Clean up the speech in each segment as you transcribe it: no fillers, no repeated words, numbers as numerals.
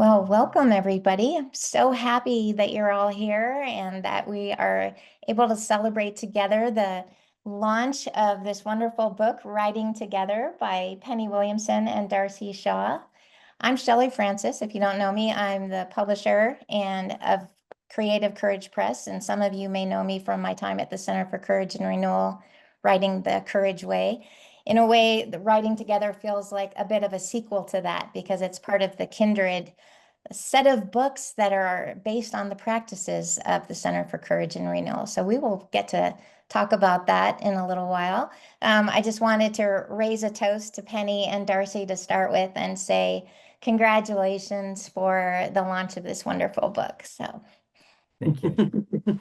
Well, welcome everybody. I'm so happy that you're all here and that we are able to celebrate together the launch of this wonderful book, Writing Together by Penny Williamson and Darcy Shaw. I'm Shelly Francis. If you don't know me, I'm the publisher and of Creative Courage Press, and some of you may know me from my time at the Center for Courage and Renewal, writing the Courage Way. In a way, the Writing Together feels like a bit of a sequel to that because it's part of the kindred set of books that are based on the practices of the Center for Courage and Renewal. So we will get to talk about that in a little while. I just wanted to raise a toast to Penny and Darcy to start with and say congratulations for the launch of this wonderful book. So Thank you.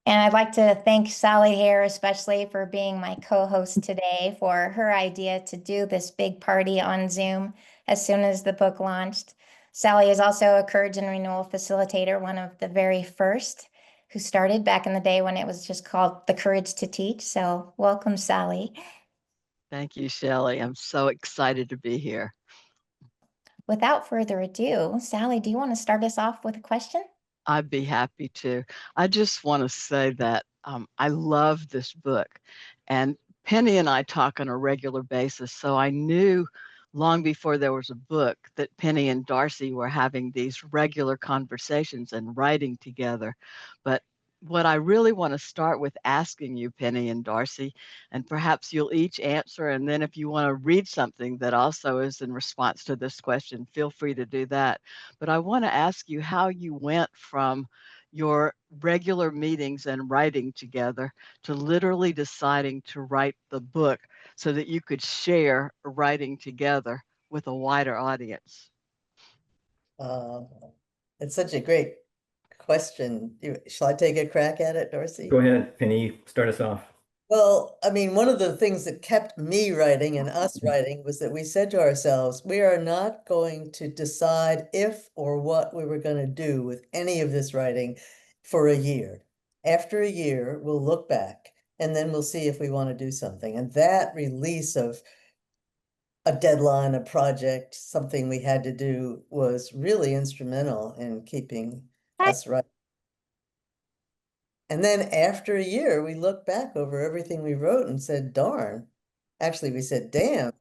And I'd like to thank Sally Hare especially for being my co-host today, for her idea to do this big party on Zoom as soon as the book launched. Sally is also a Courage and Renewal facilitator, one of the very first who started back in the day when it was just called The Courage to Teach. So welcome, Sally. Thank you, Shelly. I'm so excited to be here. Without further ado, Sally, do you want to start us off with a question? I'd be happy to. I just want to say that I love this book. And Penny and I talk on a regular basis. So I knew long before there was a book that Penny and Darcy were having these regular conversations and writing together. But what I really want to start with asking you, Penny and Darcy, and perhaps you'll each answer. And then if you want to read something that also is in response to this question, feel free to do that. But I want to ask you how you went from your regular meetings and writing together to literally deciding to write the book so that you could share writing together with a wider audience. Uh, it's such a great question. Shall I take a crack at it, Darcy? Go ahead, Penny, start us off. Well, I mean, one of the things that kept me writing and us writing was that we said to ourselves, we are not going to decide if or what we were going to do with any of this writing for a year. After a year, we'll look back and then we'll see if we want to do something. And that release of a deadline, a project, something we had to do was really instrumental in keeping us right. And then after a year, we looked back over everything we wrote and said, darn. Actually, we said, damn.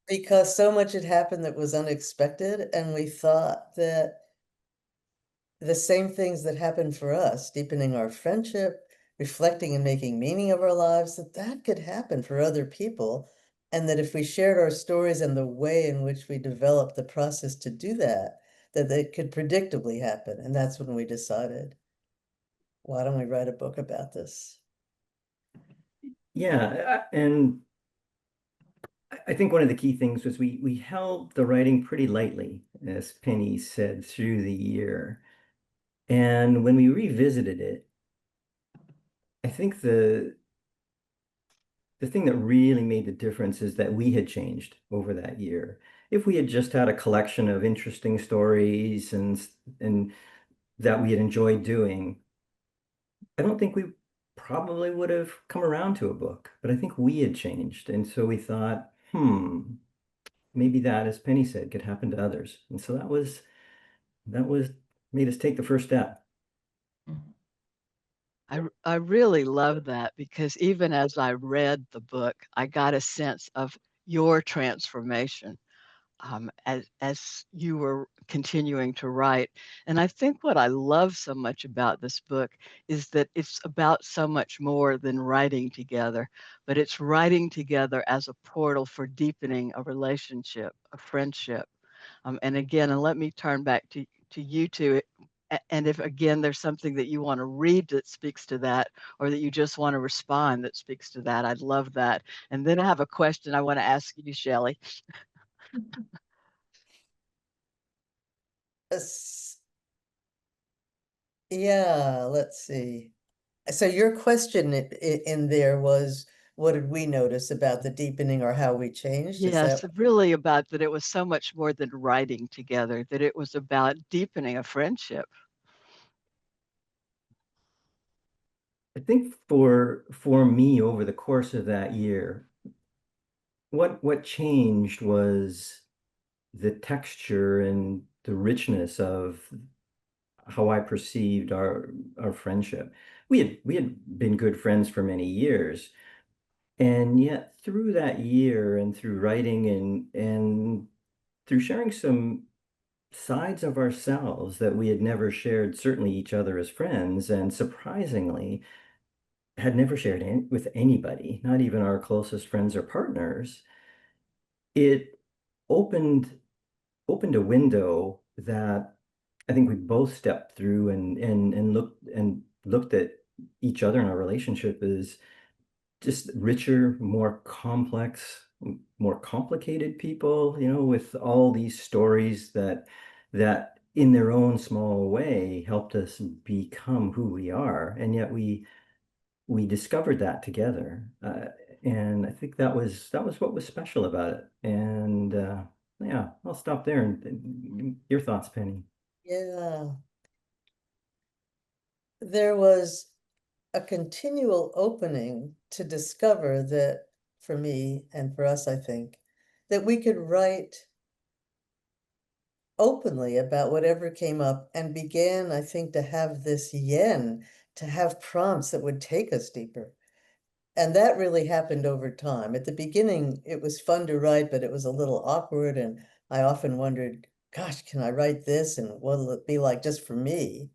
Because so much had happened that was unexpected. And we thought that the same things that happened for us, deepening our friendship, reflecting and making meaning of our lives, that could happen for other people. And that if we shared our stories and the way in which we developed the process to do that, that it could predictably happen. And that's when we decided, why don't we write a book about this? Yeah, and I think one of the key things was we held the writing pretty lightly, as Penny said, through the year. And when we revisited it, I think the thing that really made the difference is that we had changed over that year. If we had just had a collection of interesting stories and that we had enjoyed doing, I don't think we probably would have come around to a book, but I think we had changed. And so we thought, maybe that, as Penny said, could happen to others. And so that was made us take the first step. I really love that because even as I read the book, I got a sense of your transformation as you were continuing to write. And I think what I love so much about this book is that it's about so much more than writing together, but it's writing together as a portal for deepening a relationship, a friendship. And again, and let me turn back to you two. And if again there's something that you want to read that speaks to that, or that you just want to respond that speaks to that, I'd love that. And then I have a question I want to ask you, Shelly. Yeah, let's see. So your question in there was, what did we notice about the deepening or how we changed? Is Yes, that really about that it was so much more than writing together, that it was about deepening a friendship. I think for me over the course of that year, what changed was the texture and the richness of how I perceived our friendship. We had been good friends for many years, and yet through that year and through writing and through sharing some sides of ourselves that we had never shared, certainly each other as friends, and surprisingly had never shared with anybody, not even our closest friends or partners, it opened opened a window that I think we both stepped through and looked at each other and our relationship as just richer, more complex, more complicated people, with all these stories that in their own small way helped us become who we are. And yet we discovered that together. And I think that was what was special about it. And yeah, I'll stop there. And your thoughts, Penny? Yeah, there was a continual opening to discover that for me and for us, I think, that we could write openly about whatever came up and began, I think, to have this yen, to have prompts that would take us deeper. And that really happened over time. At the beginning, it was fun to write, but it was a little awkward. And I often wondered, gosh, can I write this? And what'll it be like just for me?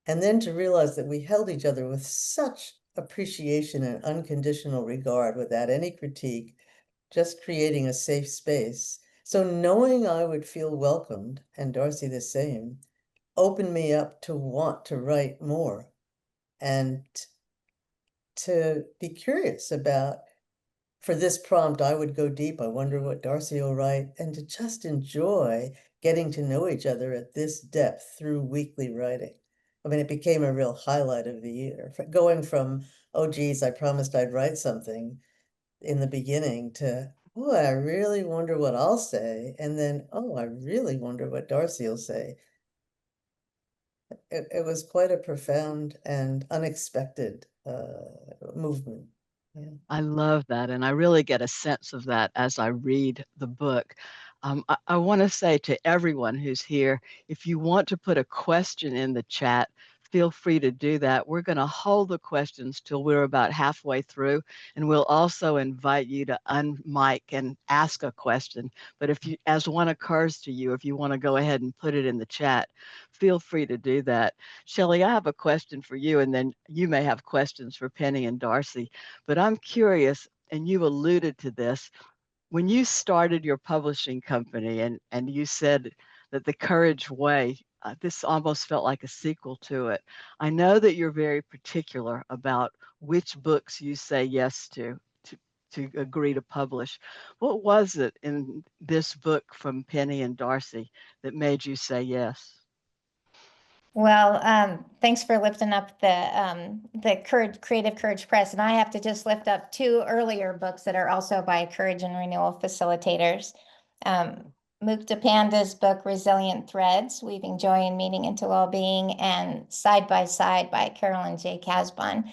And then to realize that we held each other with such appreciation and unconditional regard without any critique, just creating a safe space. So knowing I would feel welcomed, and Darcy the same, opened me up to want to write more and to be curious about, for this prompt, I would go deep. I wonder what Darcy will write, and to just enjoy getting to know each other at this depth through weekly writing. I mean, it became a real highlight of the year. Going from, oh, geez, I promised I'd write something in the beginning to, oh, I really wonder what I'll say. And then, oh, I really wonder what Darcy will say. It was quite a profound and unexpected movement. Yeah. I love that. And I really get a sense of that as I read the book. I want to say to everyone who's here, if you want to put a question in the chat, feel free to do that. We're going to hold the questions till we're about halfway through, and we'll also invite you to unmic and ask a question. But if you, as one occurs to you, if you want to go ahead and put it in the chat, feel free to do that. Shelly, I have a question for you, and then you may have questions for Penny and Darcy. But I'm curious, and you alluded to this, when you started your publishing company and you said that the Courage Way, this almost felt like a sequel to it. I know that you're very particular about which books you say yes to agree to publish. What was it in this book from Penny and Darcy that made you say yes? Well, thanks for lifting up the Courage, Creative Courage Press, and I have to just lift up two earlier books that are also by Courage and Renewal facilitators. Mukta Panda's book, Resilient Threads, Weaving Joy and Meaning into Well-Being, and Side by Side by Carolyn J. Casbon.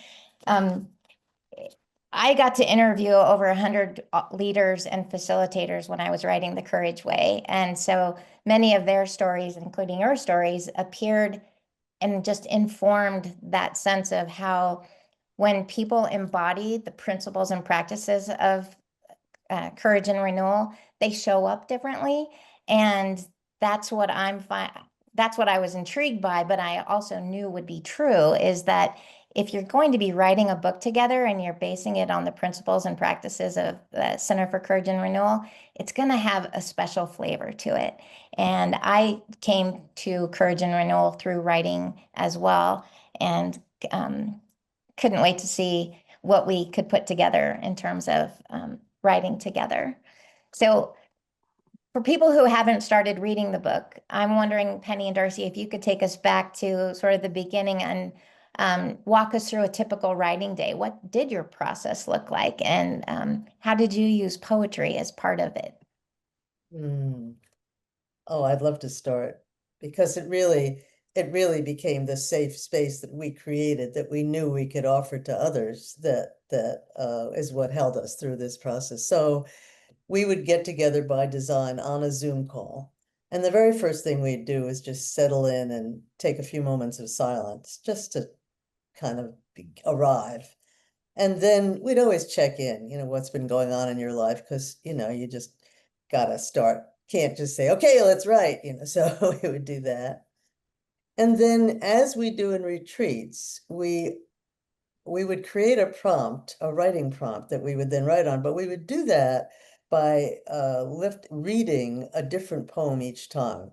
I got to interview over 100 leaders and facilitators when I was writing The Courage Way. And so many of their stories, including your stories, appeared and just informed that sense of how when people embody the principles and practices of courage and renewal, they show up differently. And that's what that's what I was intrigued by, but I also knew would be true, is that if you're going to be writing a book together and you're basing it on the principles and practices of the Center for Courage and Renewal, it's going to have a special flavor to it. And I came to Courage and Renewal through writing as well, and couldn't wait to see what we could put together in terms of writing together. So for people who haven't started reading the book, I'm wondering, Penny and Darcy, if you could take us back to sort of the beginning and walk us through a typical writing day. What did your process look like, and how did you use poetry as part of it? Oh, I'd love to start, because it really, it really became the safe space that we created, that we knew we could offer to others, that is what held us through this process. So we would get together by design on a Zoom call. And the very first thing we'd do is just settle in and take a few moments of silence just to kind of arrive. And then we'd always check in, what's been going on in your life, because, you just gotta start. Can't just say, okay, let's write, so we would do that. And then as we do in retreats, we would create a prompt, a writing prompt that we would then write on, but we would do that by reading a different poem each time.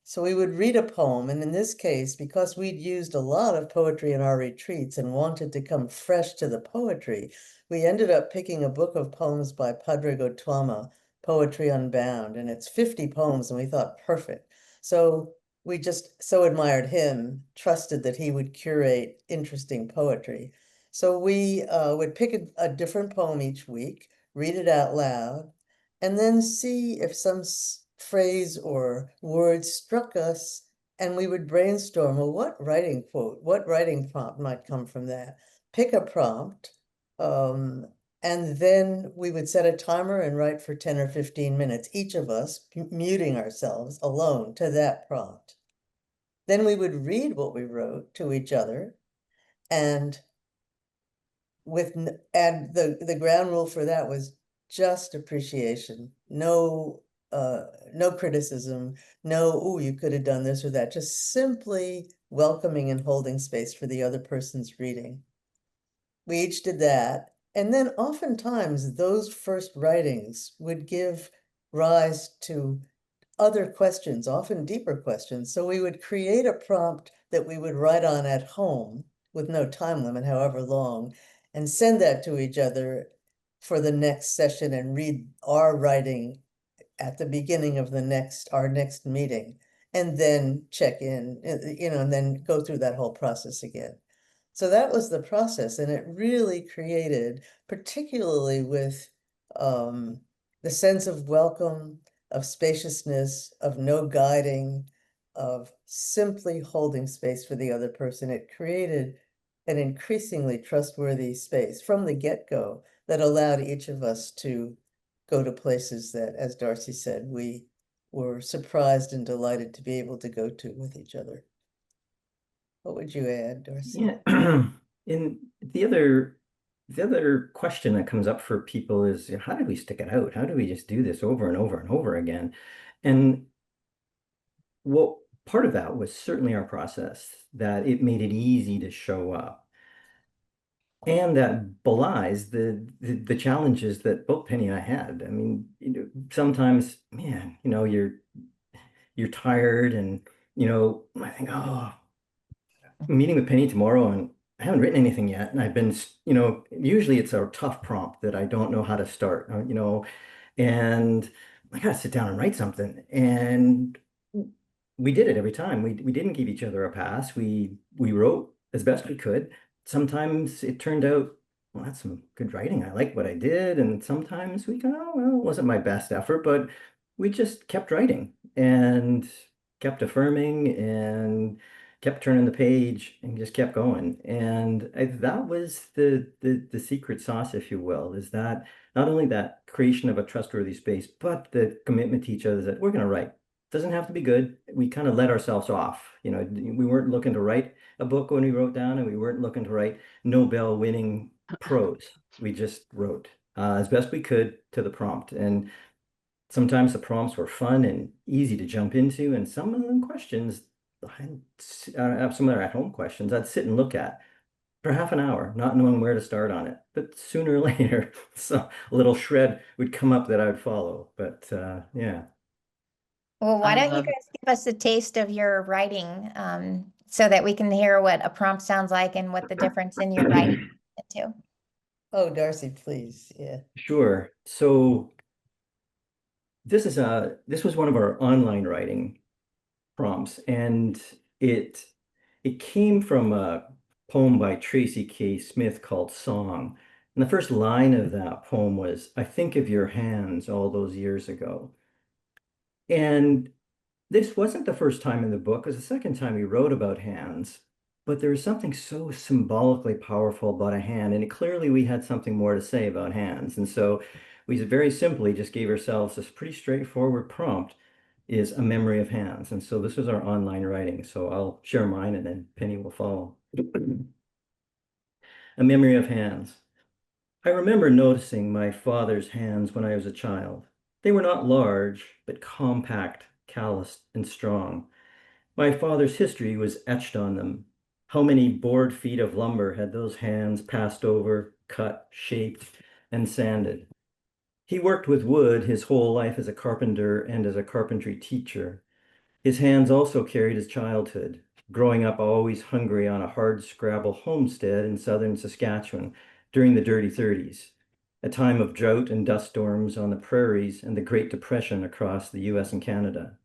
So we would read a poem, and in this case, because we'd used a lot of poetry in our retreats and wanted to come fresh to the poetry, we ended up picking a book of poems by Padraig Ó Tuama, Poetry Unbound, and it's 50 poems, and we thought, perfect. So we just so admired him, trusted that he would curate interesting poetry. So we would pick a different poem each week, read it out loud, and then see if some phrase or word struck us, and we would brainstorm, well, what writing prompt might come from that? Pick a prompt, and then we would set a timer and write for 10 or 15 minutes, each of us muting ourselves alone to that prompt. Then we would read what we wrote to each other, and the ground rule for that was just appreciation. No criticism, no, oh, you could have done this or that, just simply welcoming and holding space for the other person's reading. We each did that. And then oftentimes those first writings would give rise to other questions, often deeper questions. So we would create a prompt that we would write on at home with no time limit, however long, and send that to each other for the next session and read our writing at the beginning of our next meeting, and then check in, and then go through that whole process again. So that was the process, and it really created, particularly with the sense of welcome, of spaciousness, of no guiding, of simply holding space for the other person. It created an increasingly trustworthy space from the get-go that allowed each of us to go to places that, as Darcy said, we were surprised and delighted to be able to go to with each other. What would you add, Darcy? Yeah. And the other question that comes up for people is, how do we stick it out? How do we just do this over and over and over again? And well, part of that was certainly our process, that it made it easy to show up. And that belies the challenges that both Penny and I had. I mean, sometimes, man, you're tired, and I think, oh, I'm meeting with Penny tomorrow, and I haven't written anything yet. And I've been, usually it's a tough prompt that I don't know how to start, and I gotta sit down and write something. And we did it every time. We didn't give each other a pass. We wrote as best we could. Sometimes it turned out, well, that's some good writing. I like what I did. And sometimes we go, oh, well, it wasn't my best effort, but we just kept writing and kept affirming and kept turning the page and just kept going. And that was the secret sauce, if you will, is that not only that creation of a trustworthy space, but the commitment to each other that we're going to write. Doesn't have to be good. We kind of let ourselves off. We weren't looking to write a book when we wrote down, and we weren't looking to write Nobel-winning prose. We just wrote as best we could to the prompt. And sometimes the prompts were fun and easy to jump into, and some of them questions, some of their at-home questions, I'd sit and look at for half an hour, not knowing where to start on it. But sooner or later, so a little shred would come up that I would follow. But yeah. Well, why I don't you love guys give us a taste of your writing, so that we can hear what a prompt sounds like and what the difference in your writing is into? Oh, Darcy, please. Yeah. Sure. So this was one of our online writing prompts, and it came from a poem by Tracy K. Smith called Song. And the first line of that poem was, "I think of your hands all those years ago." And This wasn't the first time in the book, it was the second time he wrote about hands, but there was something so symbolically powerful about a hand, and clearly we had something more to say about hands. And so we very simply just gave ourselves this pretty straightforward prompt, is a memory of hands. And so this was our online writing. So I'll share mine and then Penny will follow. A memory of hands. I remember noticing my father's hands when I was a child. They were not large, but compact, calloused, and strong. My father's history was etched on them. How many board feet of lumber had those hands passed over, cut, shaped, and sanded? He worked with wood his whole life as a carpenter and as a carpentry teacher. His hands also carried his childhood, growing up always hungry on a hard scrabble homestead in southern Saskatchewan during the Dirty 30s, a time of drought and dust storms on the prairies and the Great Depression across the US and Canada.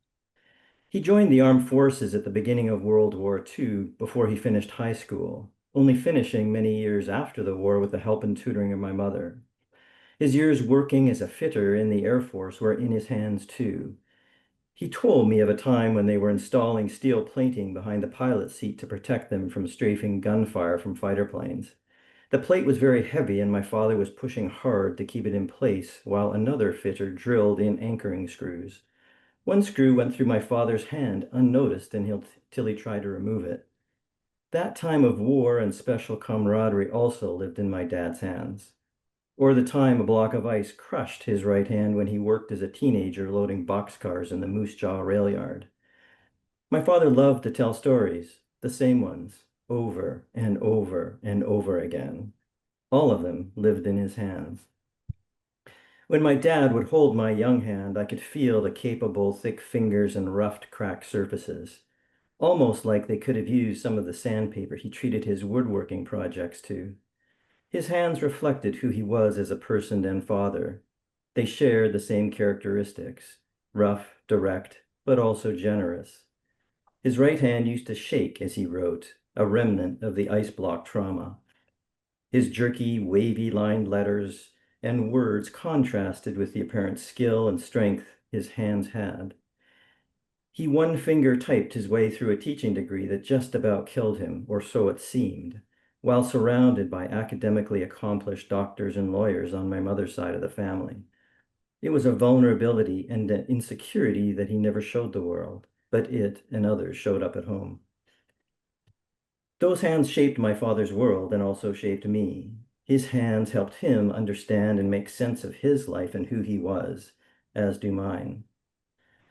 He joined the armed forces at the beginning of World War II before he finished high school, only finishing many years after the war with the help and tutoring of my mother. His years working as a fitter in the Air Force were in his hands too. He told me of a time when they were installing steel plating behind the pilot's seat to protect them from strafing gunfire from fighter planes. The plate was very heavy and my father was pushing hard to keep it in place while another fitter drilled in anchoring screws. One screw went through my father's hand unnoticed till he tried to remove it. That time of war and special camaraderie also lived in my dad's hands. Or the time a block of ice crushed his right hand when he worked as a teenager loading boxcars in the Moose Jaw rail yard. My father loved to tell stories, the same ones, over and over and over again. All of them lived in his hands. When my dad would hold my young hand, I could feel the capable, thick fingers and roughed, cracked surfaces, almost like they could have used some of the sandpaper he treated his woodworking projects to. His hands reflected who he was as a person and father. They shared the same characteristics, rough, direct, but also generous. His right hand used to shake as he wrote, a remnant of the ice block trauma. His jerky, wavy-lined letters and words contrasted with the apparent skill and strength his hands had. He one-finger typed his way through a teaching degree that just about killed him, or so it seemed, while surrounded by academically accomplished doctors and lawyers on my mother's side of the family. It was a vulnerability and an insecurity that he never showed the world, but it and others showed up at home. Those hands shaped my father's world and also shaped me. His hands helped him understand and make sense of his life and who he was, as do mine.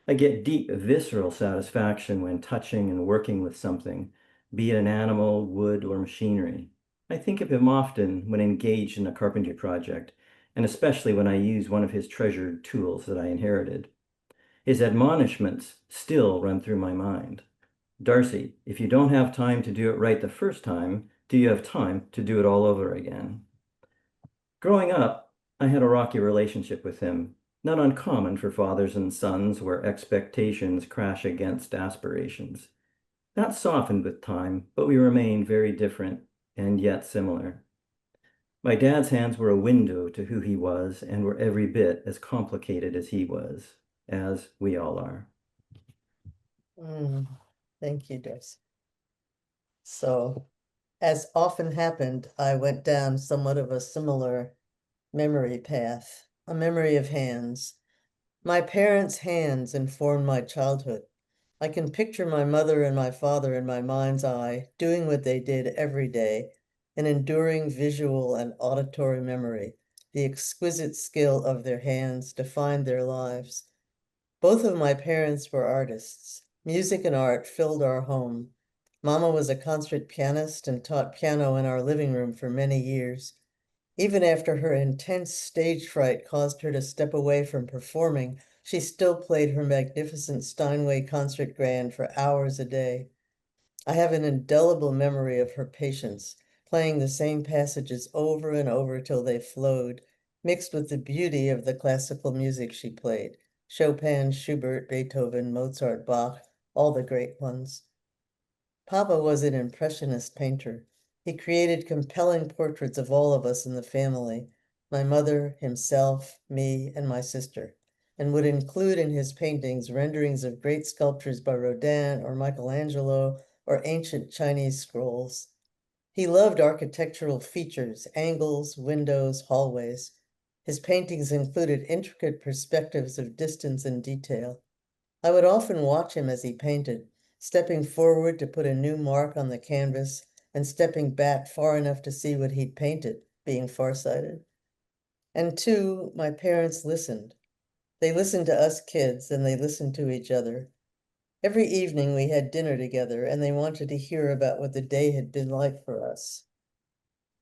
I get deep, visceral satisfaction when touching and working with something, be it an animal, wood, or machinery. I think of him often when engaged in a carpentry project, and especially when I use one of his treasured tools that I inherited. His admonishments still run through my mind. Darcy, if you don't have time to do it right the first time, do you have time to do it all over again? Growing up, I had a rocky relationship with him, not uncommon for fathers and sons where expectations crash against aspirations. That softened with time, but we remained very different and yet similar. My dad's hands were a window to who he was and were every bit as complicated as he was, as we all are. Thank you, Darcy. So, as often happened, I went down somewhat of a similar memory path, a memory of hands. My parents' hands informed my childhood. I can picture my mother and my father in my mind's eye, doing what they did every day, an enduring visual and auditory memory. The exquisite skill of their hands defined their lives. Both of my parents were artists. Music and art filled our home. Mama was a concert pianist and taught piano in our living room for many years. Even after her intense stage fright caused her to step away from performing, she still played her magnificent Steinway concert grand for hours a day. I have an indelible memory of her patience, playing the same passages over and over till they flowed, mixed with the beauty of the classical music she played. Chopin, Schubert, Beethoven, Mozart, Bach, all the great ones. Papa was an impressionist painter. He created compelling portraits of all of us in the family, my mother, himself, me, and my sister. and would include in his paintings renderings of great sculptures by Rodin or Michelangelo or ancient Chinese scrolls. He loved architectural features, angles, windows, hallways. His paintings included intricate perspectives of distance and detail. I would often watch him as he painted, stepping forward to put a new mark on the canvas and stepping back far enough to see what he'd painted, being farsighted. And two, my parents listened. They listened to us kids and they listened to each other. Every evening we had dinner together and they wanted to hear about what the day had been like for us.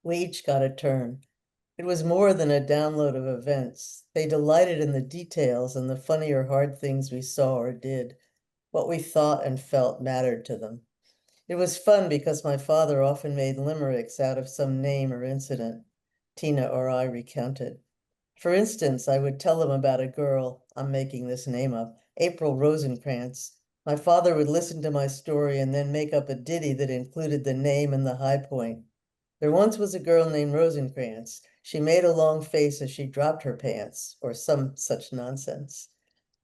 We each got a turn. It was more than a download of events. They delighted in the details and the funny or hard things we saw or did. What we thought and felt mattered to them. It was fun because my father often made limericks out of some name or incident Tina or I recounted. For instance, I would tell them about a girl, I'm making this name up, April Rosencrantz. My father would listen to my story and then make up a ditty that included the name and the high point. There once was a girl named Rosencrantz. She made a long face as she dropped her pants, or some such nonsense.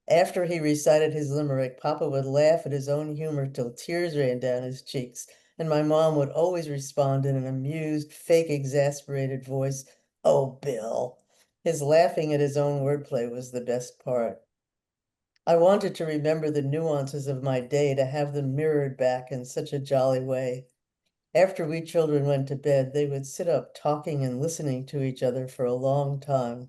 After he recited his limerick, Papa would laugh at his own humor till tears ran down his cheeks, and my mom would always respond in an amused, fake exasperated voice, "Oh, Bill." His laughing at his own wordplay was the best part. I wanted to remember the nuances of my day, to have them mirrored back in such a jolly way. After we children went to bed, they would sit up talking and listening to each other for a long time.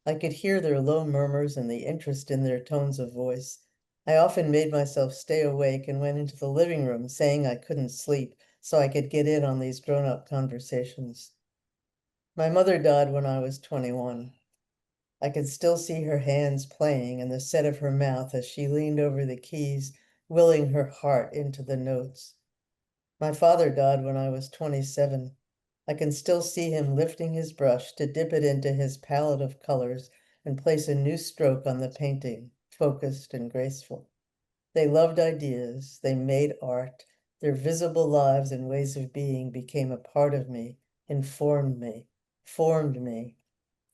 I could hear their low murmurs and the interest in their tones of voice. I often made myself stay awake and went into the living room saying I couldn't sleep so I could get in on these grown-up conversations. My mother died when I was 21. I could still see her hands playing and the set of her mouth as she leaned over the keys, willing her heart into the notes. My father died when I was 27. I can still see him lifting his brush to dip it into his palette of colors and place a new stroke on the painting, focused and graceful. They loved ideas, they made art, their visible lives and ways of being became a part of me, informed me, formed me,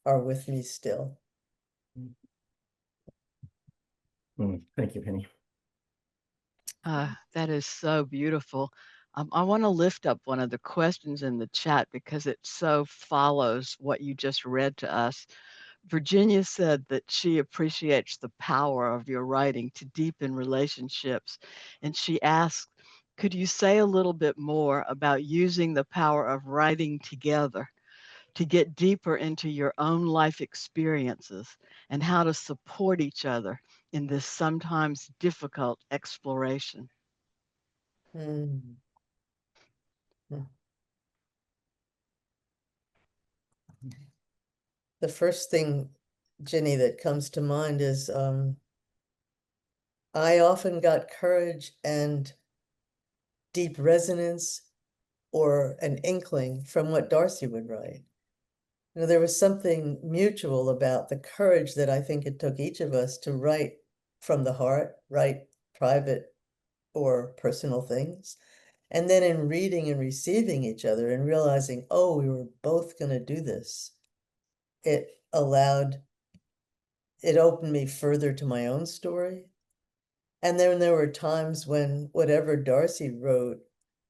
are with me still. Thank you, Penny. That is so beautiful. I want to lift up one of the questions in the chat because it so follows what you just read to us. Virginia said that she appreciates the power of your writing to deepen relationships. And she asked, could you say a little bit more about using the power of writing together to get deeper into your own life experiences and how to support each other in this sometimes difficult exploration? Mm. The first thing, Ginny, that comes to mind is I often got courage and deep resonance or an inkling from what Darcy would write. You know, there was something mutual about the courage that I think it took each of us to write from the heart, write private or personal things. And then in reading and receiving each other and realizing, oh, we were both going to do this, it opened me further to my own story. And then there were times when whatever Darcy wrote,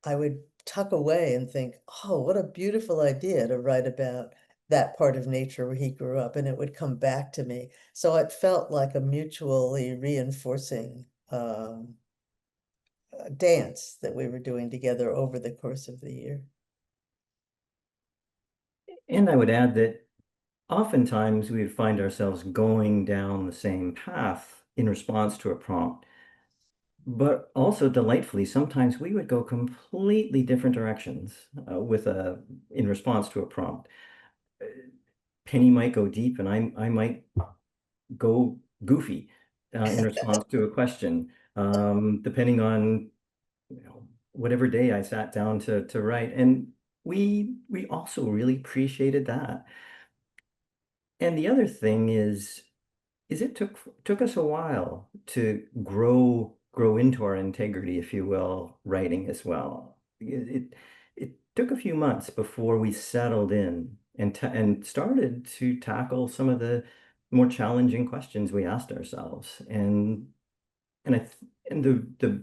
I would tuck away and think, oh, what a beautiful idea to write about that part of nature where he grew up, and it would come back to me. So it felt like a mutually reinforcing dance that we were doing together over the course of the year. And I would add that oftentimes we would find ourselves going down the same path in response to a prompt. But also delightfully, sometimes we would go completely different directions in response to a prompt. Penny might go deep, and I might go goofy in response to a question, depending on whatever day I sat down to write. And we also really appreciated that. And the other thing is it took us a while to grow into our integrity, if you will, writing as well. It took a few months before we settled in and started to tackle some of the more challenging questions we asked ourselves. And the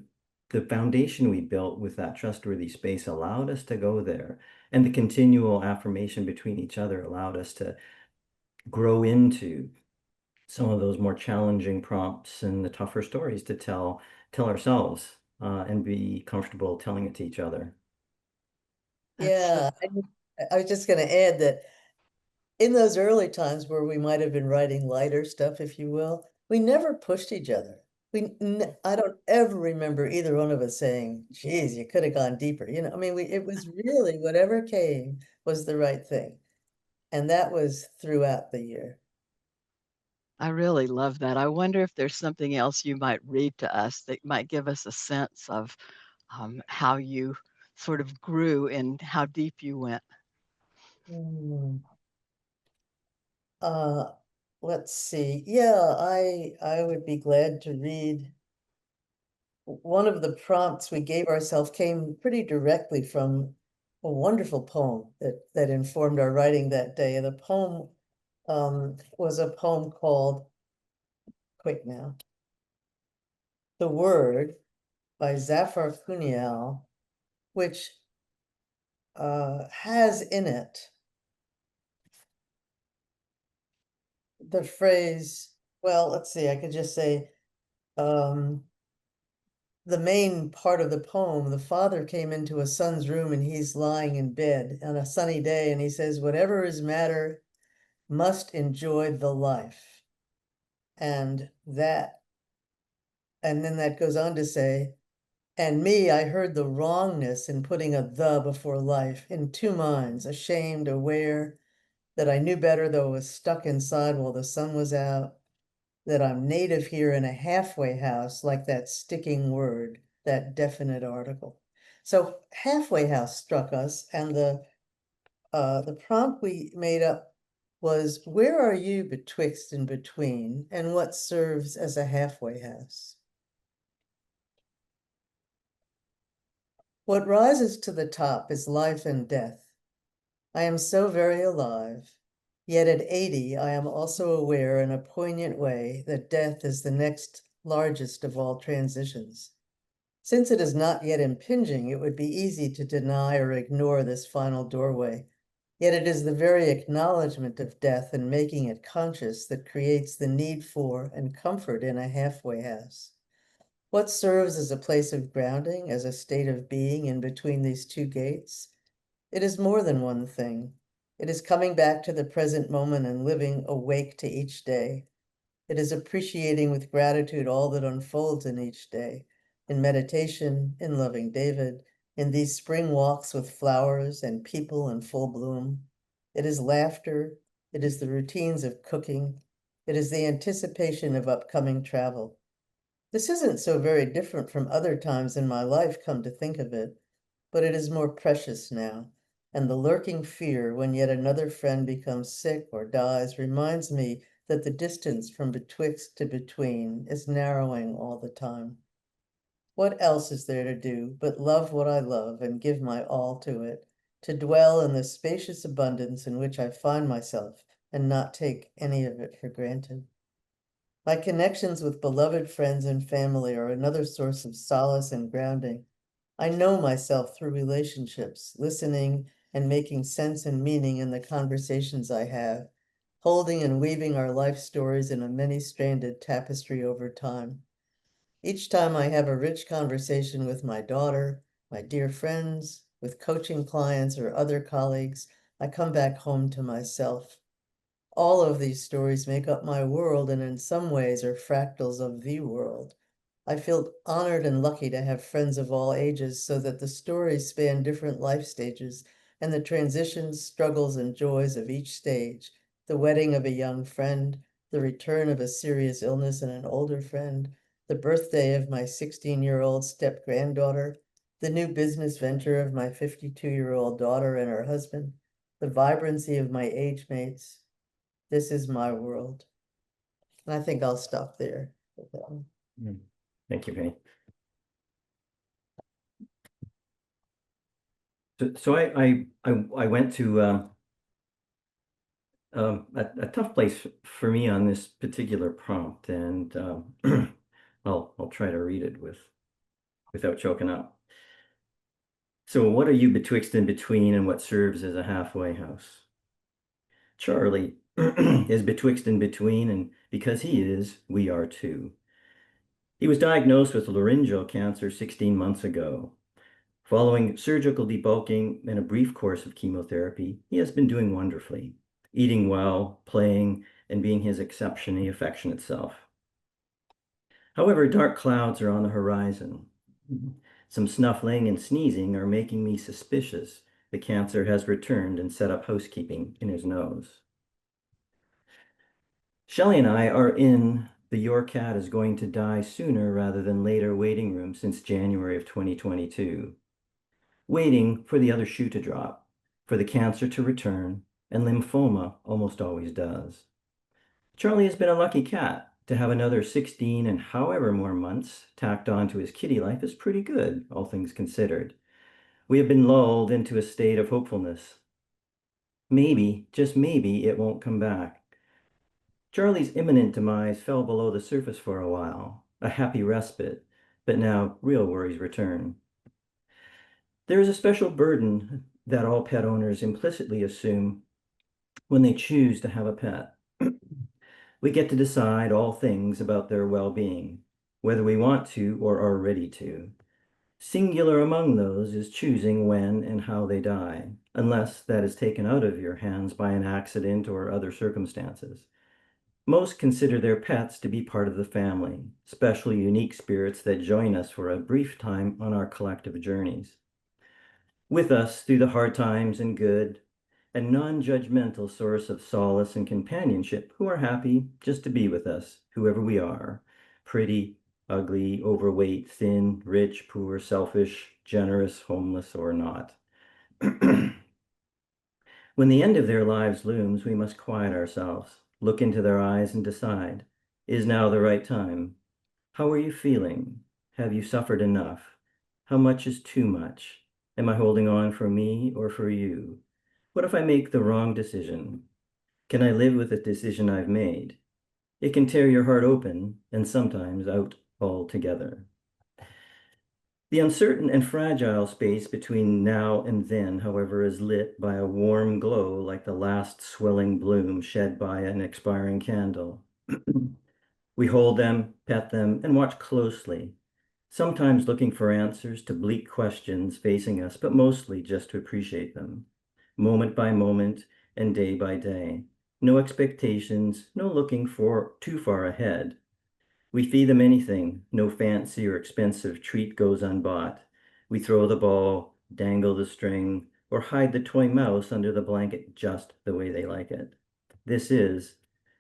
foundation we built with that trustworthy space allowed us to go there. And the continual affirmation between each other allowed us to grow into some of those more challenging prompts and the tougher stories to tell ourselves, and be comfortable telling it to each other. Yeah, I was just going to add that in those early times where we might have been writing lighter stuff, if you will, we never pushed each other. I don't ever remember either one of us saying, geez, you could have gone deeper. You know, I mean, it was really whatever came was the right thing. And that was throughout the year. I really love that. I wonder if there's something else you might read to us that might give us a sense of how you sort of grew and how deep you went. Hmm. Uh, let's see. Yeah, I would be glad to read. One of the prompts we gave ourselves came pretty directly from a wonderful poem that informed our writing that day. The poem was a poem called, quick now, The Word by Zafar Kunial, which has in it the phrase, well, let's see, I could just say, the main part of the poem, the father came into a son's room and he's lying in bed on a sunny day and he says, whatever is matter must enjoy the life. And that, and then that goes on to say, and me, I heard the wrongness in putting a the before life in two minds, ashamed, aware that I knew better, though I was stuck inside while the sun was out, that I'm native here in a halfway house, like that sticking word, that definite article. So halfway house struck us, and the prompt we made up was, where are you betwixt and between, and what serves as a halfway house? What rises to the top is life and death. I am so very alive. Yet at 80, I am also aware in a poignant way that death is the next largest of all transitions. Since it is not yet impinging, it would be easy to deny or ignore this final doorway. Yet it is the very acknowledgement of death and making it conscious that creates the need for and comfort in a halfway house. What serves as a place of grounding, as a state of being in between these two gates? It is more than one thing. It is coming back to the present moment and living awake to each day. It is appreciating with gratitude all that unfolds in each day, in meditation, in loving David, in these spring walks with flowers and people in full bloom. It is laughter. It is the routines of cooking. It is the anticipation of upcoming travel. This isn't so very different from other times in my life, come to think of it, but it is more precious now. And the lurking fear when yet another friend becomes sick or dies reminds me that the distance from betwixt to between is narrowing all the time. What else is there to do but love what I love and give my all to it, to dwell in the spacious abundance in which I find myself and not take any of it for granted? My connections with beloved friends and family are another source of solace and grounding. I know myself through relationships, listening and making sense and meaning in the conversations I have, holding and weaving our life stories in a many-stranded tapestry over time. Each time I have a rich conversation with my daughter, my dear friends, with coaching clients or other colleagues, I come back home to myself. All of these stories make up my world and in some ways are fractals of the world. I feel honored and lucky to have friends of all ages so that the stories span different life stages and the transitions, struggles, and joys of each stage. The wedding of a young friend, the return of a serious illness in an older friend, the birthday of my 16-year-old step-granddaughter, the new business venture of my 52-year-old daughter and her husband, the vibrancy of my age mates. This is my world. And I think I'll stop there with that one. Thank you, Penny. So I went to a tough place for me on this particular prompt, and I'll try to read it without choking up. So what are you betwixt and between, and what serves as a halfway house? Charlie is betwixt and between, and because he is, we are too. He was diagnosed with laryngeal cancer 16 months ago. Following surgical debulking and a brief course of chemotherapy, he has been doing wonderfully, eating well, playing, and being his exceptionally affectionate self. However, dark clouds are on the horizon. Some snuffling and sneezing are making me suspicious the cancer has returned and set up housekeeping in his nose. Shelly and I are in the Your Cat is Going to Die Sooner Rather Than Later waiting room since January of 2022. Waiting for the other shoe to drop, for the cancer to return, and lymphoma almost always does. Charlie has been a lucky cat. To have another 16 and however more months tacked on to his kitty life is pretty good, all things considered. We have been lulled into a state of hopefulness. Maybe, just maybe, it won't come back. Charlie's imminent demise fell below the surface for a while, a happy respite, but now real worries return. There is a special burden that all pet owners implicitly assume when they choose to have a pet. We get to decide all things about their well-being, whether we want to or are ready to. Singular among those is choosing when and how they die, unless that is taken out of your hands by an accident or other circumstances. Most consider their pets to be part of the family, special, unique spirits that join us for a brief time on our collective journeys. With us through the hard times and good, a non-judgmental source of solace and companionship, who are happy just to be with us, whoever we are, pretty, ugly, overweight, thin, rich, poor, selfish, generous, homeless, or not. When the end of their lives looms, we must quiet ourselves, look into their eyes and decide, is now the right time? How are you feeling? Have you suffered enough? How much is too much? Am I holding on for me or for you? What if I make the wrong decision? Can I live with the decision I've made? It can tear your heart open and sometimes out altogether. The uncertain and fragile space between now and then, however, is lit by a warm glow like the last swelling bloom shed by an expiring candle. We hold them, pet them, and watch closely, sometimes looking for answers to bleak questions facing us, but mostly just to appreciate them, moment by moment and day by day. No expectations, no looking for too far ahead. We feed them anything, no fancy or expensive treat goes unbought. We throw the ball, dangle the string, or hide the toy mouse under the blanket just the way they like it. This is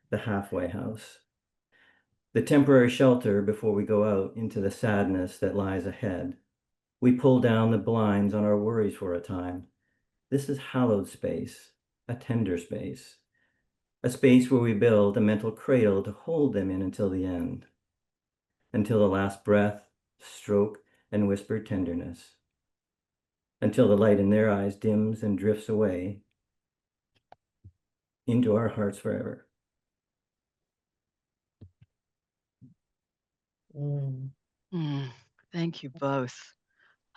the halfway house. The temporary shelter before we go out into the sadness that lies ahead. We pull down the blinds on our worries for a time. This is hallowed space, a tender space, a space where we build a mental cradle to hold them in until the end, until the last breath, stroke, and whispered tenderness, until the light in their eyes dims and drifts away into our hearts forever. Thank you both.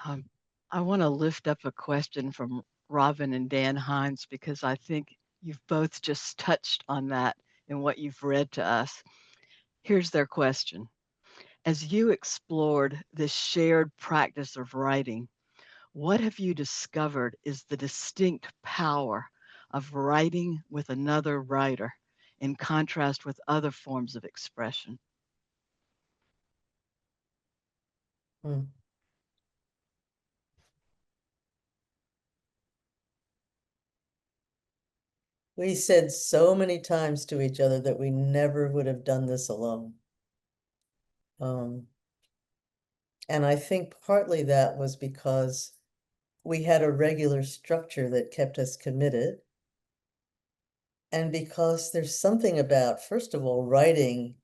I want to lift up a question from Robin and Dan Hines because I think you've both just touched on that in what you've read to us. Here's their question. As you explored this shared practice of writing, what have you discovered is the distinct power of writing with another writer in contrast with other forms of expression? We said so many times to each other that we never would have done this alone. And I think partly that was because we had a regular structure that kept us committed. And because there's something about, first of all, writing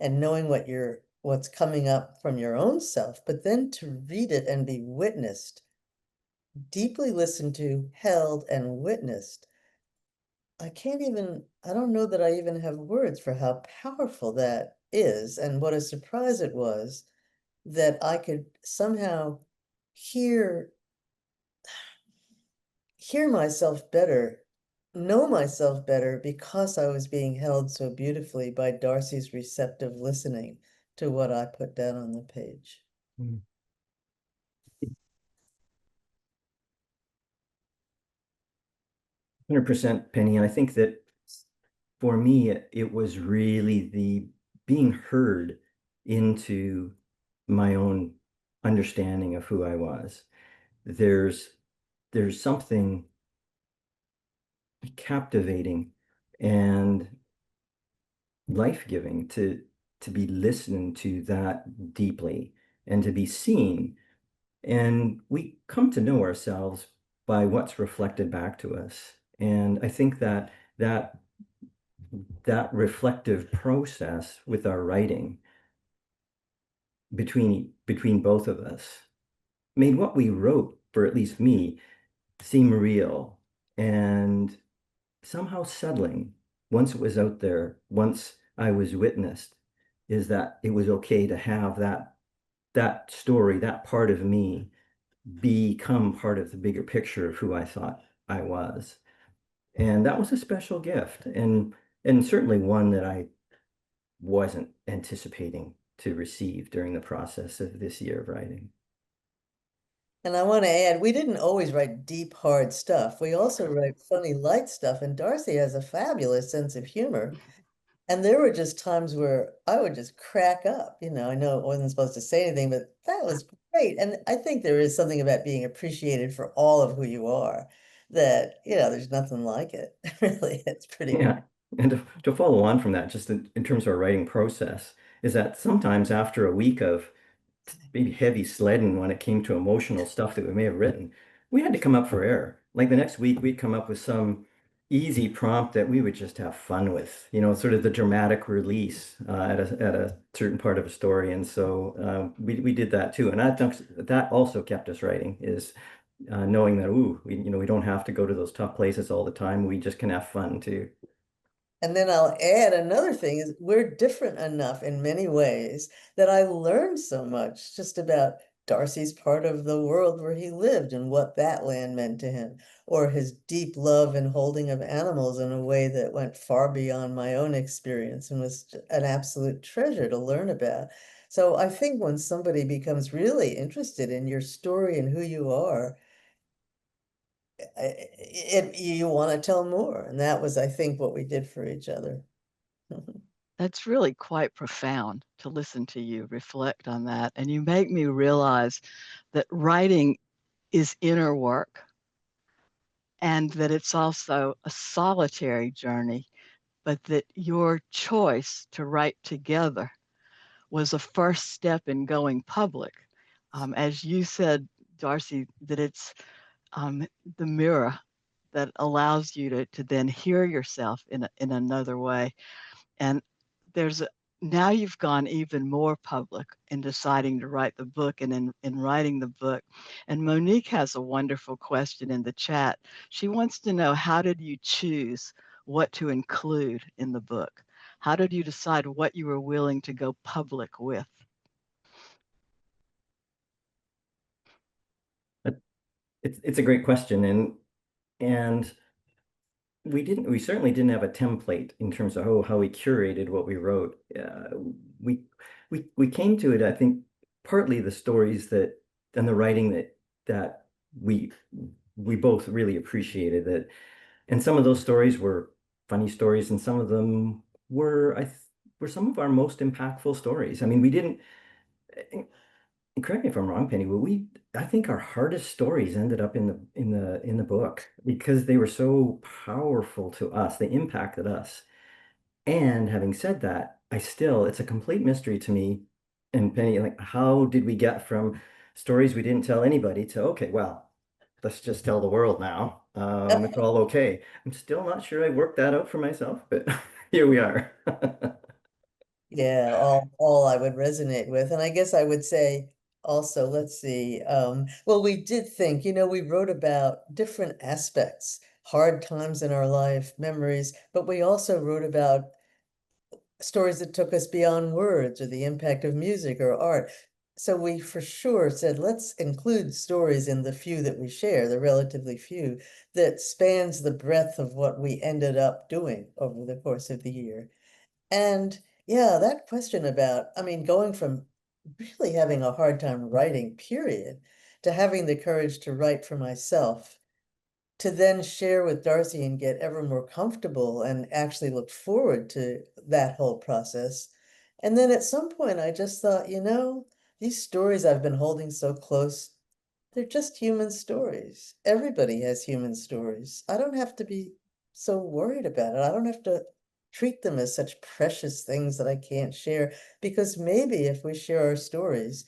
and knowing what's coming up from your own self, but then to read it and be witnessed, deeply listened to, held, and witnessed. I don't know that I even have words for how powerful that is, and what a surprise it was that I could somehow hear myself better, know myself better, because I was being held so beautifully by Darcy's receptive listening to what I put down on the page. 100% Penny. And I think that for me, it was really the being heard into my own understanding of who I was. There's something captivating and life-giving to be listened to that deeply and to be seen. And we come to know ourselves by what's reflected back to us. And I think that that reflective process with our writing between both of us made what we wrote, for at least me, seem real and somehow settling. Once it was out there, once I was witnessed, is that it was okay to have that story, that part of me, become part of the bigger picture of who I thought I was. And that was a special gift, and certainly one that I wasn't anticipating to receive during the process of this year of writing. And I want to add, we didn't always write deep, hard stuff. We also write funny, light stuff. And Darcy has a fabulous sense of humor. And there were just times where I would just crack up. I know I wasn't supposed to say anything, but that was great. And I think there is something about being appreciated for all of who you are that, there's nothing like it. Really, it's pretty great. Yeah. And to follow on from that, just in terms of our writing process, is that sometimes after a week of maybe heavy sledding when it came to emotional stuff that we may have written, we had to come up for air. Like the next week, we'd come up with some easy prompt that we would just have fun with, sort of the dramatic release at a certain part of a story. And so we did that too. And I think that also kept us writing, is knowing that, we don't have to go to those tough places all the time. We just can have fun too. And then I'll add another thing is we're different enough in many ways that I learned so much just about Darcy's part of the world where he lived and what that land meant to him, or his deep love and holding of animals in a way that went far beyond my own experience and was an absolute treasure to learn about. So I think when somebody becomes really interested in your story and who you are, you want to tell more. And that was, I think, what we did for each other. That's really quite profound to listen to you reflect on that. And you make me realize that writing is inner work and that it's also a solitary journey, but that your choice to write together was a first step in going public. As you said, Darcy, that it's the mirror that allows you to then hear yourself in another way. And now you've gone even more public in deciding to write the book and in writing the book. And Monique has a wonderful question in the chat. She wants to know, how did you choose what to include in the book? How did you decide what you were willing to go public with? It's a great question, and we certainly didn't have a template in terms of how we curated what we wrote. We we came to it, I think, partly the stories that and the writing that we both really appreciated, that, and some of those stories were funny stories, and some of them were some of our most impactful stories. I mean, we didn't. Correct me if I'm wrong, Penny, but I think our hardest stories ended up in the book because they were so powerful to us. They impacted us. And having said that, it's a complete mystery to me. And Penny, like, how did we get from stories we didn't tell anybody to, okay, well, let's just tell the world now. It's all okay. I'm still not sure I worked that out for myself, but here we are. Yeah, all I would resonate with. And I guess I would say also, let's see, well, we did think, we wrote about different aspects hard times in our life, memories, but we also wrote about stories that took us beyond words or the impact of music or art. So we for sure said, let's include stories in the few that we share, the relatively few, that spans the breadth of what we ended up doing over the course of the year. And yeah, that question about, I mean, going from really having a hard time writing, period, to having the courage to write for myself, to then share with Darcy and get ever more comfortable and actually look forward to that whole process. And then at some point, I just thought, you know, these stories I've been holding so close, they're just human stories. Everybody has human stories. I don't have to be so worried about it. I don't have to treat them as such precious things that I can't share, because maybe if we share our stories,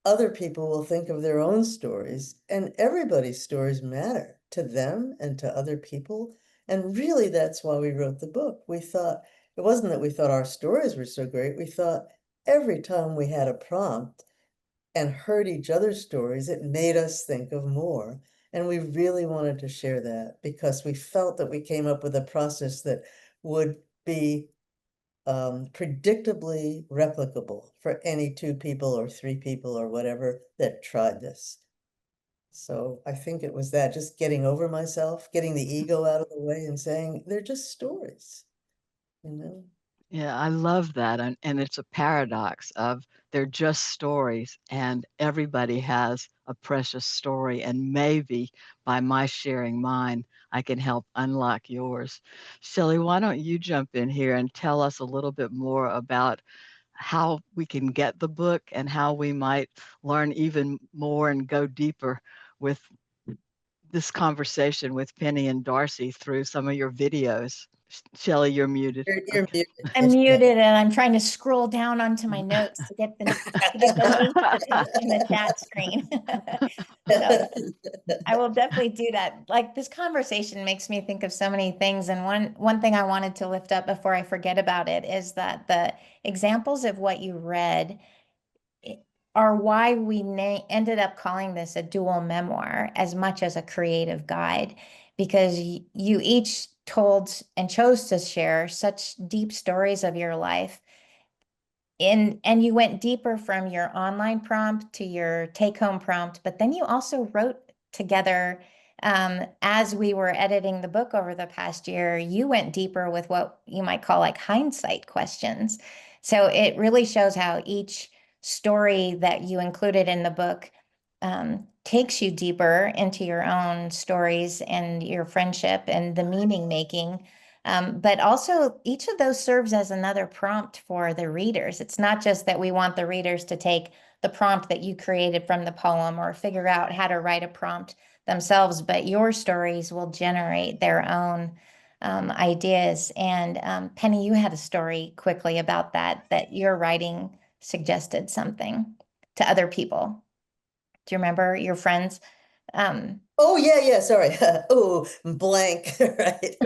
other people will think of their own stories, and everybody's stories matter to them and to other people. And really, that's why we wrote the book. We thought, it wasn't that we thought our stories were so great. We thought every time we had a prompt and heard each other's stories, it made us think of more. And we really wanted to share that because we felt that we came up with a process that would be predictably replicable for any 2 people or 3 people or whatever that tried this. So I think it was that, just getting over myself, getting the ego out of the way and saying, they're just stories, you know? Yeah, I love that. And it's a paradox of they're just stories, and everybody has a precious story. And maybe by my sharing mine, I can help unlock yours. Shelly, why don't you jump in here and tell us a little bit more about how we can get the book and how we might learn even more and go deeper with this conversation with Penny and Darcy through some of your videos. Shelly, you're muted. You're Okay. muted. I'm Yes, muted and I'm trying to scroll down onto my notes to get the link in the chat screen. So I will definitely do that. Like, this conversation makes me think of so many things. And one thing I wanted to lift up before I forget about it is that the examples of what you read are why we ended up calling this a dual memoir as much as a creative guide, because you each told and chose to share such deep stories of your life, and you went deeper from your online prompt to your take-home prompt, but then you also wrote together. As we were editing the book over the past year, you went deeper with what you might call like hindsight questions. So it really shows how each story that you included in the book takes you deeper into your own stories and your friendship and the meaning making. But also, each of those serves as another prompt for the readers. It's not just that we want the readers to take the prompt that you created from the poem or figure out how to write a prompt themselves, but your stories will generate their own ideas. And Penny, you had a story quickly about that your writing suggested something to other people. Do you remember your friends? Um, Oh, yeah, sorry. Oh, blank, right?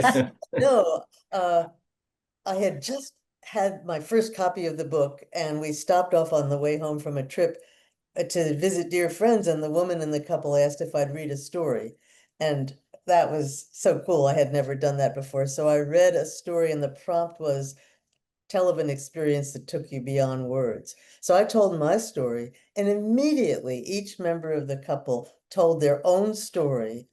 No, I had just had my first copy of the book, and we stopped off on the way home from a trip to visit dear friends, and the woman in the couple asked if I'd read a story. And that was so cool. I had never done that before. So I read a story, and the prompt was, tell of an experience that took you beyond words. So I told my story, and immediately each member of the couple told their own story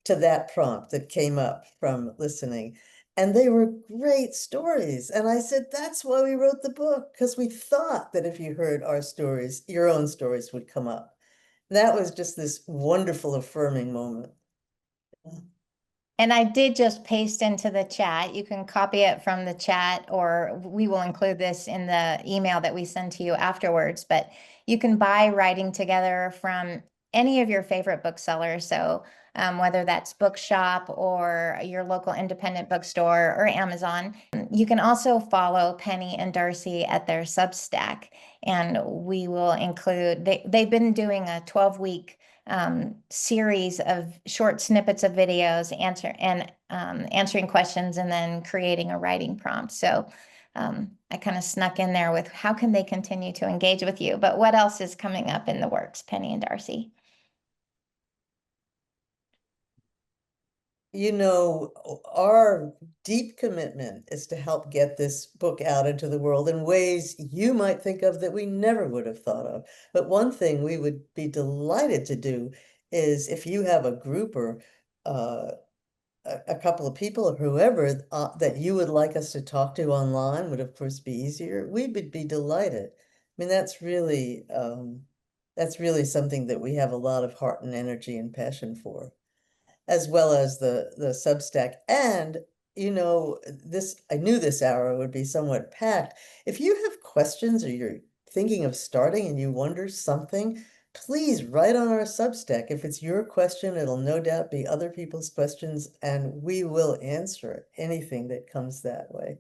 to that prompt that came up from listening. And they were great stories. And I said, that's why we wrote the book, because we thought that if you heard our stories, your own stories would come up. That was just this wonderful, affirming moment. And I did just paste into the chat. You can copy it from the chat, or we will include this in the email that we send to you afterwards. But you can buy Writing Together from any of your favorite booksellers. So whether that's Bookshop or your local independent bookstore or Amazon. You can also follow Penny and Darcy at their Substack. And we will include, they've been doing a 12-week series of short snippets of videos, answering questions and then creating a writing prompt. So I kind of snuck in there with how can they continue to engage with you, but what else is coming up in the works, Penny and Darcy? you know, our deep commitment is to help get this book out into the world in ways you might think of that we never would have thought of. But one thing we would be delighted to do is if you have a group or uh, a couple of people or whoever that you would like us to talk to online would of course be easier. We would be delighted. I mean, that's really something that we have a lot of heart and energy and passion for, as well as the Substack. And you know, this I knew this hour would be somewhat packed. If you have questions or you're thinking of starting and you wonder something, please write on our Substack. If it's your question, it'll no doubt be other people's questions, and we will answer it. Anything that comes that way.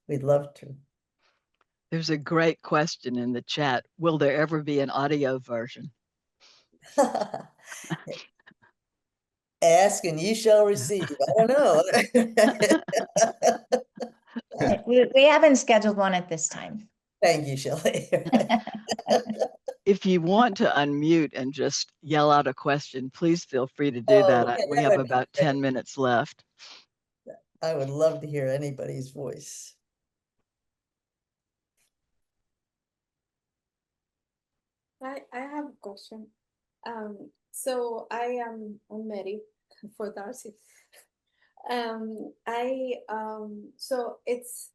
We'd love to. There's a great question in the chat. Will there ever be an audio version? Ask and ye shall receive. I don't know. We haven't scheduled one at this time. Thank you, Shelley. If you want to unmute and just yell out a question, please feel free to do Oh, that. yeah, We that have would be about 10 great. minutes left. I would love to hear anybody's voice. I have a question. So I'm Mary for Darcy. So it's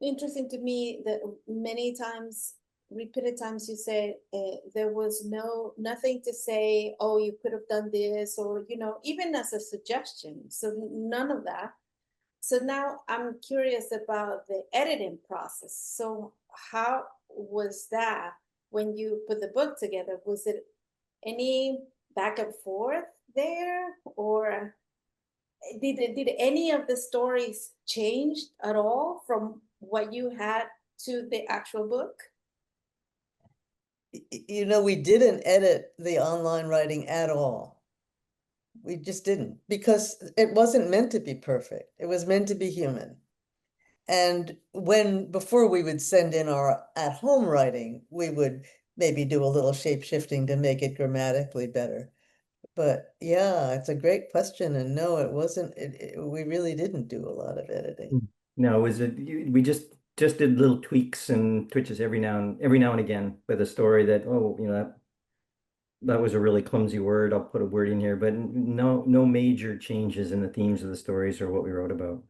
interesting to me that many times, repeated times, you say there was nothing to say, oh, you could have done this, or even as a suggestion. So none of that. So now I'm curious about the editing process. So how was that when you put the book together? Was it any back and forth there, or did any of the stories change at all from what you had to the actual book? You know, we didn't edit the online writing at all. We just didn't, because it wasn't meant to be perfect. It was meant to be human. And before we would send in our at-home writing, we would maybe do a little shape shifting to make it grammatically better. But yeah, it's a great question. And no, it wasn't, we really didn't do a lot of editing. No, we just did little tweaks and twitches every now and again with a story that, oh, that was a really clumsy word. I'll put a word in here, but no major changes in the themes of the stories or what we wrote about.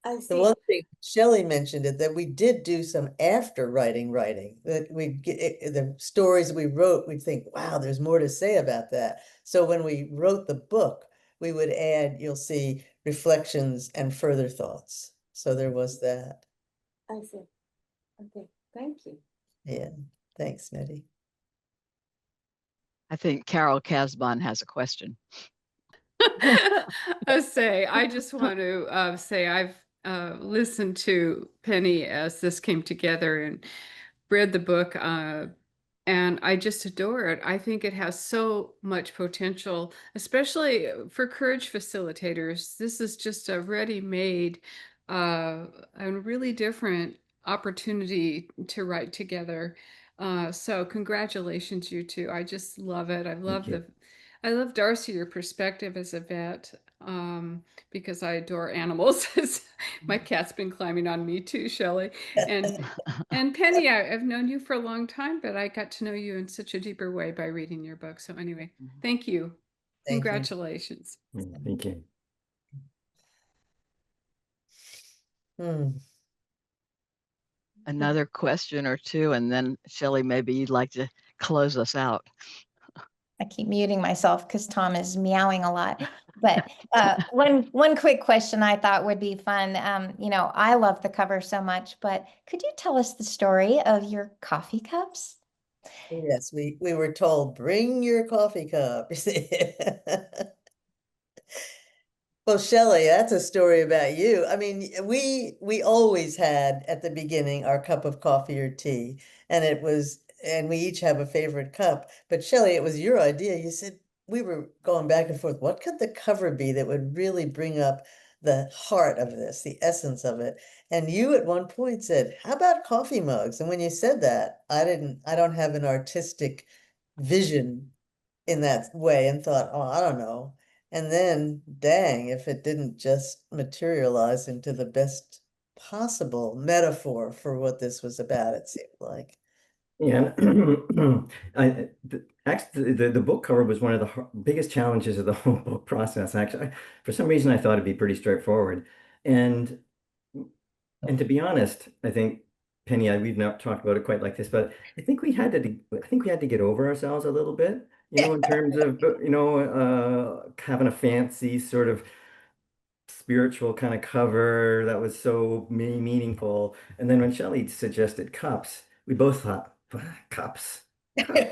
I The see. one thing Shelley mentioned it that we did do some after writing, that we get the stories we wrote, we'd think, wow, there's more to say about that. So when we wrote the book, we would add, you'll see, reflections and further thoughts. So there was that. I see. Okay, thank you. Yeah, thanks, Nettie. I think Carol Casbon has a question. I just want to say I've listened to Penny as this came together and read the book, and I just adore it. I think it has so much potential, especially for Courage facilitators. This is just a ready-made and really different opportunity to write together. So congratulations, you two. I just love it. I love Darcy, your perspective as a vet, because I adore animals. My cat's been climbing on me too, Shelly. And Penny, I've known you for a long time, but I got to know you in such a deeper way by reading your book. So anyway, thank you. Thank you. Congratulations. Thank you. Another question or two, and then Shelley, maybe you'd like to close us out. I keep muting myself because Tom is meowing a lot. But one quick question I thought would be fun. I love the cover so much, but could you tell us the story of your coffee cups? Yes, we were told, bring your coffee cup. Well, Shelley, that's a story about you. I mean, we always had at the beginning our cup of coffee or tea, and we each have a favorite cup. But Shelley, it was your idea. You said we were going back and forth. What could the cover be that would really bring up the heart of this, the essence of it? And you at one point said, "How about coffee mugs?" And when you said that, I don't have an artistic vision in that way, and thought, oh, I don't know. And then, dang, if it didn't just materialize into the best possible metaphor for what this was about, it seemed like. Yeah, actually, the book cover was one of the biggest challenges of the whole book process. Actually, for some reason, I thought it'd be pretty straightforward, and and to be honest, I think Penny, we've not talked about it quite like this, but I think we had to get over ourselves a little bit, in terms of, having a fancy sort of spiritual kind of cover that was so meaningful. And then when Shelley suggested cups, we both thought, cups, cups.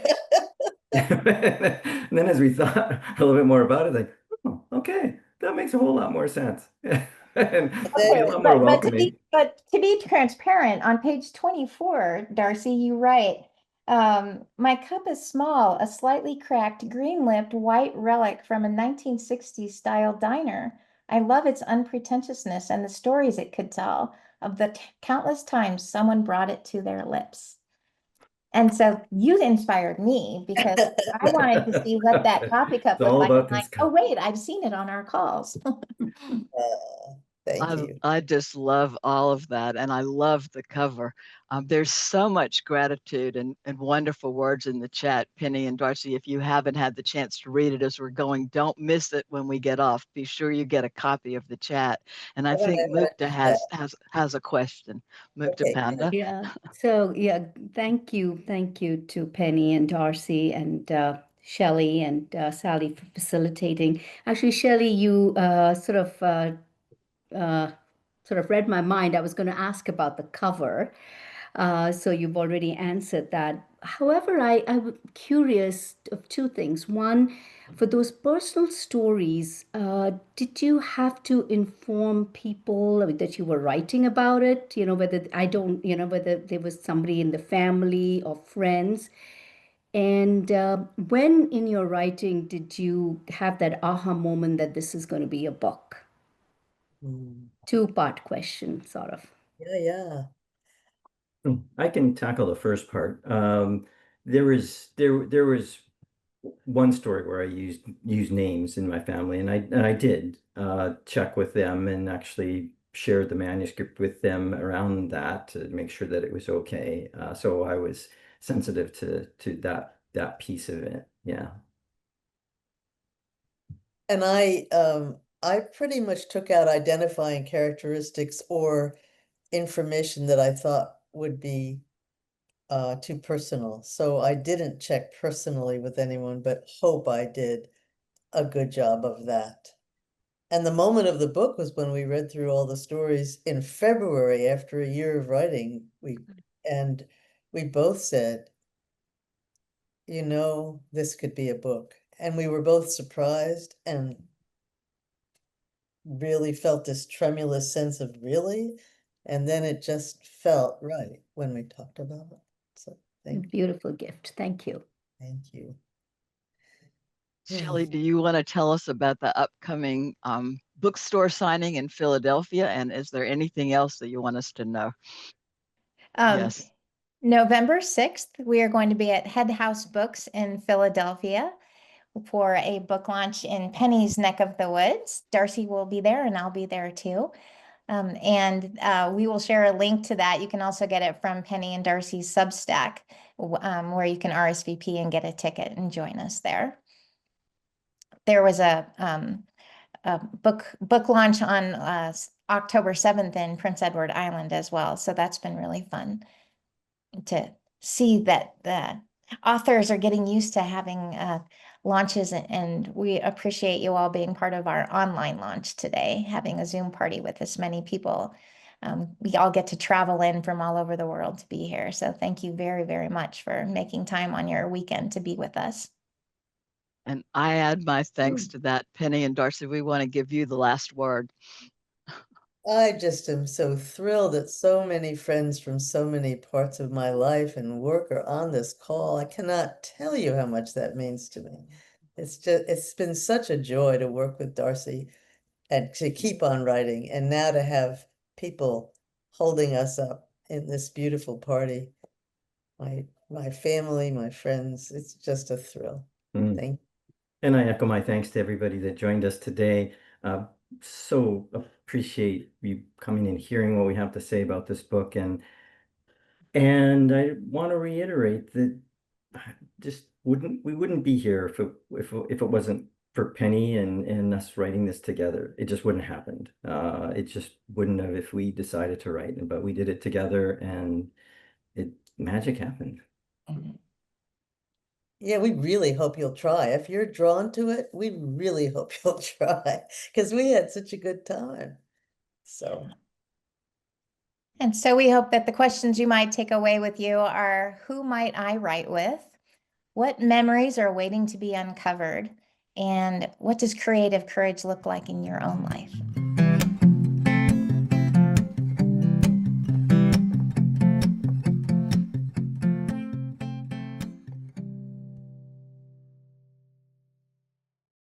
And then as we thought a little bit more about it, like, oh, okay, that makes a whole lot more sense. And Okay, a lot more welcoming. but to be transparent, on page 24, Darcy, you write, my cup is small, a slightly cracked, green-lipped white relic from a 1960s style diner. I love its unpretentiousness and the stories it could tell of the countless times someone brought it to their lips. And so you inspired me because I wanted to see what that coffee cup It's looked all like. I'm about like, this oh cup. wait, I've seen it on our calls. Thank you. I just love all of that. And I love the cover. There's so much gratitude and wonderful words in the chat. Penny and Darcy, if you haven't had the chance to read it as we're going, don't miss it when we get off. Be sure you get a copy of the chat. And I think I'm gonna Mukta do that. has a question. Mukta Okay, Panda. Yeah. So yeah, thank you to Penny and Darcy and Shelly and Sally for facilitating. Actually, Shelly, you uh, sort of read my mind. I was going to ask about the cover. So you've already answered that. However, I'm curious of two things. One, for those personal stories, did you have to inform people that you were writing about it? Whether I don't, whether there was somebody in the family or friends. And when in your writing did you have that aha moment that this is going to be a book? Mm, Two-part question, sort of. yeah. I can tackle the first part. There was one story where I used names in my family, and I did check with them and actually shared the manuscript with them around that to make sure that it was okay. So I was sensitive to that piece of it. Yeah. And I pretty much took out identifying characteristics or information that I thought would be too personal. So I didn't check personally with anyone, but hope I did a good job of that. And the moment of the book was when we read through all the stories in February after a year of writing. And we both said, this could be a book. And we were both surprised and really felt this tremulous sense of really. And then it just felt right when we talked about it. So thank Beautiful gift. Thank you. you. Shelly, do you want to tell us about the upcoming bookstore signing in Philadelphia? And is there anything else that you want us to know? Yes. November 6th, we are going to be at Head House Books in Philadelphia for a book launch in Penny's neck of the woods. Darcy will be there and I'll be there too. And we will share a link to that. You can also get it from Penny and Darcy's Substack, where you can RSVP and get a ticket and join us there. There was a book launch on October 7th in Prince Edward Island as well. So that's been really fun to see that the authors are getting used to having launches, and we appreciate you all being part of our online launch today, having a Zoom party with this many people. We all get to travel in from all over the world to be here. So thank you very, very much for making time on your weekend to be with us. And I add my thanks to that. Penny and Darcy, we want to give you the last word. I just am so thrilled that so many friends from so many parts of my life and work are on this call. I cannot tell you how much that means to me. It's been such a joy to work with Darcy and to keep on writing, and now to have people holding us up in this beautiful party. My family, my friends, it's just a thrill. Mm. Thank you. And I echo my thanks to everybody that joined us today. So appreciate you coming and hearing what we have to say about this book. And I want to reiterate that just we wouldn't be here if it wasn't for Penny and us writing this together. It just wouldn't have happened. It just wouldn't have if we decided to write, but we did it together and magic happened. Yeah, we really hope you'll try. If you're drawn to it, we really hope you'll try because we had such a good time. So, And so we hope that the questions you might take away with you are, who might I write with? What memories are waiting to be uncovered? And what does creative courage look like in your own life?